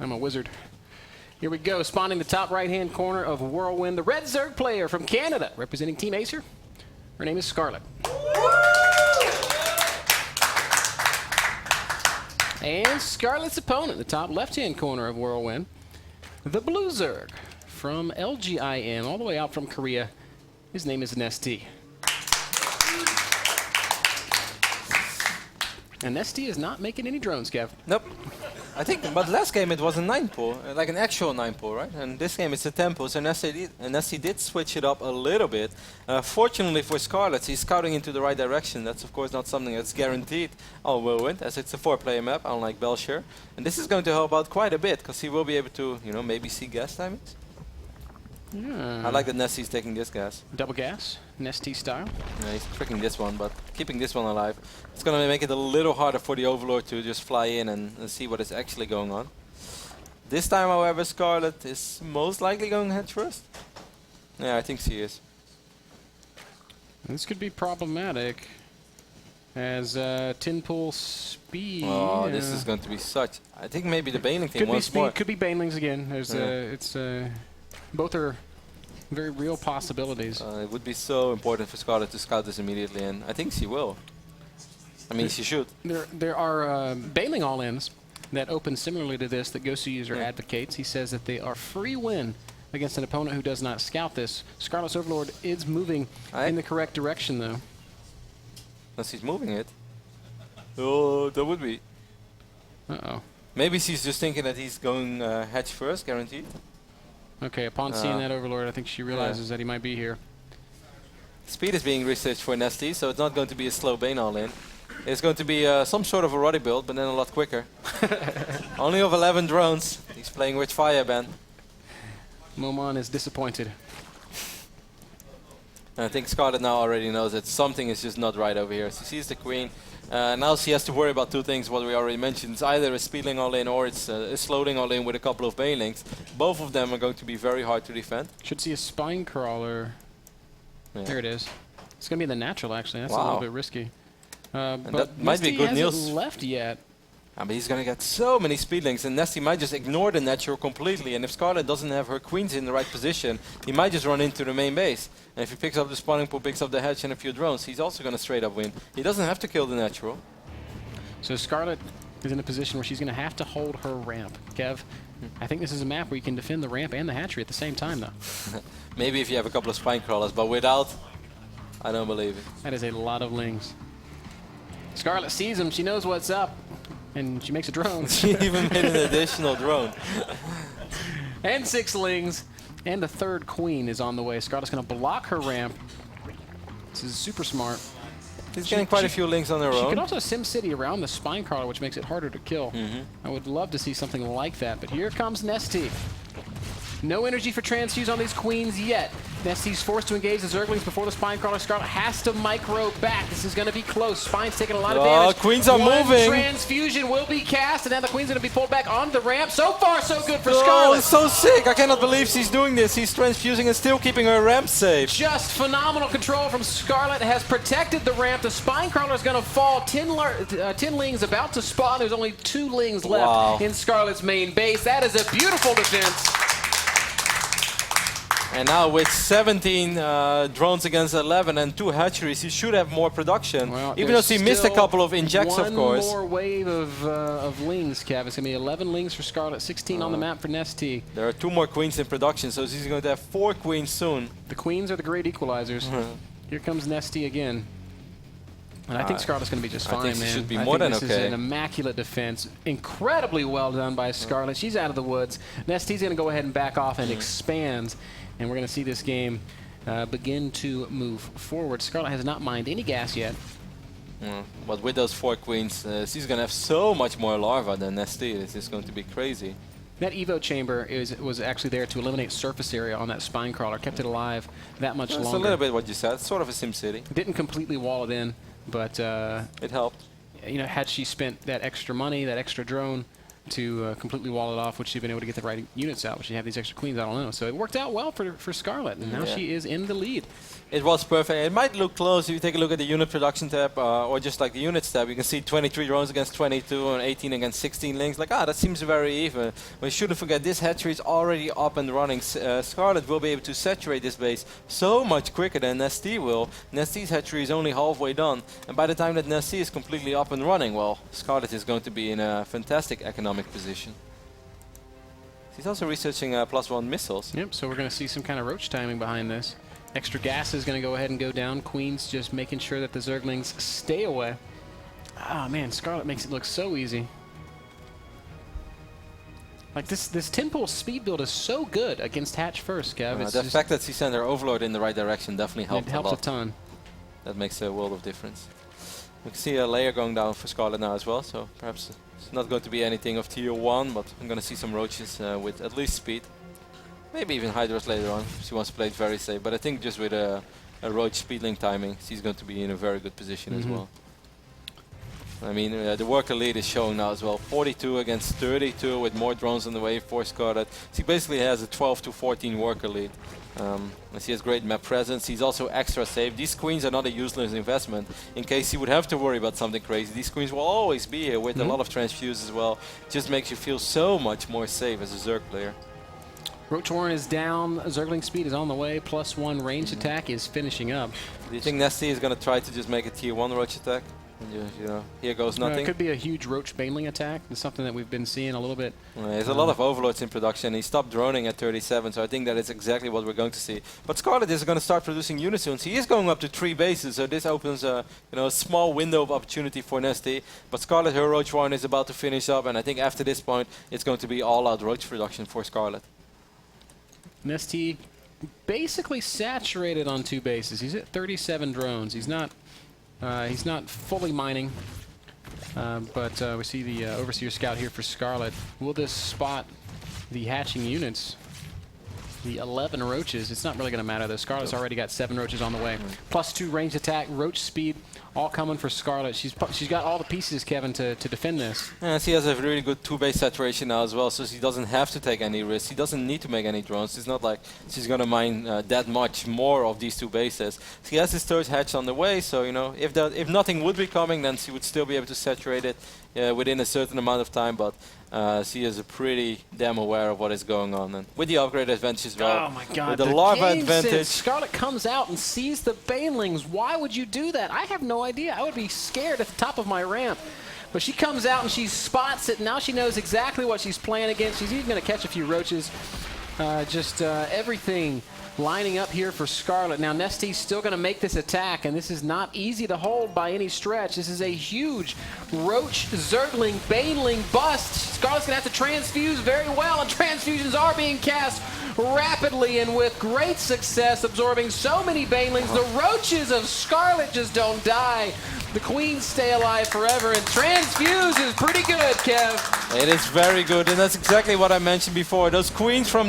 I'm a wizard. Here we go, spawning the top right-hand corner of Whirlwind, the red Zerg player from Canada, representing Team Acer. Her name is Scarlett. And Scarlett's opponent, the top left-hand corner of Whirlwind, the blue Zerg from LGIN, all the way out from Korea. His name is Nestea. And Nestea is not making any drones, Kev. Nope. I think, but last game it was a 9-pull, like an actual 9-pull, right? And this game it's a 10-pull, so Nestea did switch it up a little bit. Fortunately for Scarlett, he's scouting into the right direction. That's of course not something that's guaranteed on Whirlwind, as it's a 4-player map, unlike Belshire. And this is going to help out quite a bit, because he will be able to, you know, maybe see gas timings. Yeah. I like that Nestea's taking this gas. Double gas, Nestea style. Yeah, he's tricking this one, but keeping this one alive. It's going to make it a little harder for the Overlord to just fly in and see what is actually going on. This time, however, Scarlett is most likely going head first. Yeah, I think she is. This could be problematic as 10-pull speed. Oh, this is going to be such. I think maybe the Baneling team wants more. Could be Banelings again. There's it's both are very real possibilities. It would be so important for Scarlett to scout this immediately, and I think she will. I mean, she should. There are Baneling all-ins that open similarly to this that Gosu user advocates. He says that they are free win against an opponent who does not scout this. Scarlett's Overlord is moving in the correct direction, though. Unless he's moving it. Oh, that would be. Uh-oh. Maybe she's just thinking that he's going hedge first, guaranteed. Okay, upon seeing that Overlord, I think she realizes that he might be here. Speed is being researched for Nestea, so it's not going to be a slow Bane all-in. It's going to be some sort of a Roddy build, but then a lot quicker. Only of 11 drones. He's playing with Fireban. Momon is disappointed. And I think Scarlett now already knows that something is just not right over here. She sees the Queen. Now she has to worry about two things, what we already mentioned. It's either a Speedling all-in or it's a Slowling all-in with a couple of Banelings. Both of them are going to be very hard to defend. Should see a Spine Crawler. Yeah. There it is. It's going to be the natural, actually. That's a little bit risky. And but that might be good news. Hasn't left yet. I mean, he's going to get so many Speedlings, and Nestea might just ignore the natural completely. And if Scarlett doesn't have her Queens in the right position, he might just run into the main base. And if he picks up the spawning pool, picks up the hedge and a few drones, he's also going to straight up win. He doesn't have to kill the natural. So Scarlett is in a position where she's going to have to hold her ramp. Kev, I think this is a map where you can defend the ramp and the hatchery at the same time, though. Maybe if you have a couple of spine crawlers, but without, I don't believe it. That is a lot of lings. Scarlett sees him. She knows what's up. And she makes a drone. She even made an additional drone. And 6 lings. And the third Queen is on the way. Scarlett's going to block her ramp. This is super smart. She's getting quite a few lings on her own. She could also SimCity around the Spine Crawler, which makes it harder to kill. I would love to see something like that. But here comes Nestea. No energy for transfuse on these Queens yet. Nestea's forced to engage the Zerglings before the Spine Crawler. Scarlett has to micro back. This is going to be close. Spine's taking a lot of damage. Queens are moving. Transfusion will be cast, and now the Queen's going to be pulled back onto the ramp. So far, so good for Scarlett. It's so sick. I cannot believe she's doing this. He's transfusing and still keeping her ramp safe. Just phenomenal control from Scarlett. Has protected the ramp. The Spine Crawler is going to fall. 10 lings about to spawn. There's only 2 lings left in Scarlett's main base. That is a beautiful defense. And now with 17 drones against 11 and 2 hatcheries, he should have more production. Well, even though she missed a couple of injects, of course. One more wave of lings, Kev. It's going to be 11 lings for Scarlett, 16 on the map for Nestea. There are 2 more Queens in production, so she's going to have 4 Queens soon. The Queens are the great equalizers. Here comes Nestea again. And I think Scarlett's going to be just fine, I think man. She should be more than this okay. is an immaculate defense. Incredibly well done by Scarlett. She's out of the woods. Nestea's going to go ahead and back off and expand. And we're going to see this game begin to move forward. Scarlett has not mined any gas yet. But with those 4 Queens, she's going to have so much more larva than Nestea. This is going to be crazy. That Evo chamber was actually there to eliminate surface area on that Spine Crawler. Kept it alive that much longer. That's a little bit what you said. It's sort of a SimCity. Didn't completely wall it in, but it helped. You know, had she spent that extra money, that extra drone, to completely wall it off, would she have been able to get the right units out? Would she have these extra queens? I don't know. So it worked out well for Scarlett, and now she is in the lead. It was perfect. It might look close if you take a look at the unit production tab, or just like the units tab. You can see 23 drones against 22 and 18 against 16 links. Like, that seems very even. We shouldn't forget this hatchery is already up and running. Scarlett will be able to saturate this base so much quicker than Nestea will. Nestea's hatchery is only halfway done, and by the time that Nestea is completely up and running, well, Scarlett is going to be in a fantastic economic position. She's also researching +1 missiles. Yep, so we're going to see some kind of roach timing behind this. Extra gas is going to go ahead and go down. Queen's just making sure that the Zerglings stay away. Ah, man, Scarlett makes it look so easy. Like, this 10-pull speed build is so good against hatch first, Kev. The fact that she sent her overload in the right direction definitely helped a lot. It helps a ton. That makes a world of difference. We can see a layer going down for Scarlett now as well, so perhaps it's not going to be anything of tier 1, but I'm going to see some roaches with at least speed. Maybe even Hydras later on. She wants to play it very safe, but I think just with a roach speed link timing, she's going to be in a very good position as well. I mean, the worker lead is showing now as well. 42 against 32 with more drones on the way for Scarlett. She basically has a 12 to 14 worker lead. And she has great map presence. She's also extra safe. These queens are not a useless investment. In case you would have to worry about something crazy, these queens will always be here with a lot of transfuse as well. Just makes you feel so much more safe as a Zerg player. Roach Warren is down. Zergling speed is on the way. +1 range attack is finishing up. Do you think Nestea is going to try to just make a tier 1 roach attack? And you know, here goes nothing. It could be a huge roach baneling attack. It's something that we've been seeing a little bit. There's a lot of overloads in production. He stopped droning at 37, so I think that is exactly what we're going to see. But Scarlett is going to start producing units soon. He is going up to 3 bases, so this opens a a small window of opportunity for Nestea. But Scarlett, her roach warren is about to finish up, and I think after this point, it's going to be all-out roach production for Scarlett. Nestea basically saturated on 2 bases. He's at 37 drones. He's not fully mining, but we see the Overseer Scout here for Scarlett. Will this spot the hatching units? The 11 roaches. It's not really going to matter though. Scarlett's already got 7 roaches on the way. +2 range attack, roach speed, all coming for Scarlett. She's got all the pieces, Kevin, to defend this. Yeah, she has a really good 2-base saturation now as well, so she doesn't have to take any risks. She doesn't need to make any drones. It's not like she's going to mine that much more of these 2 bases. She has this 3rd hatch on the way, so if nothing would be coming, then she would still be able to saturate it within a certain amount of time. But she is pretty damn aware of what is going on, and with the upgrade advantage as well. Oh my God! With the larva advantage. Scarlett comes out and sees the banelings. Why would you do that? I have no idea. I would be scared at the top of my ramp. But she comes out and she spots it. Now she knows exactly what she's playing against. She's even going to catch a few roaches. Everything lining up here for Scarlett. Now Nestea's still going to make this attack, and this is not easy to hold by any stretch. This is a huge roach, zergling, baneling bust. Scarlett's going to have to transfuse very well, and transfusions are being cast rapidly and with great success, absorbing so many banelings. The roaches of Scarlett just don't die. The queens stay alive forever, and transfuse is pretty good, Kev. It is very good, and that's exactly what I mentioned before. Those queens from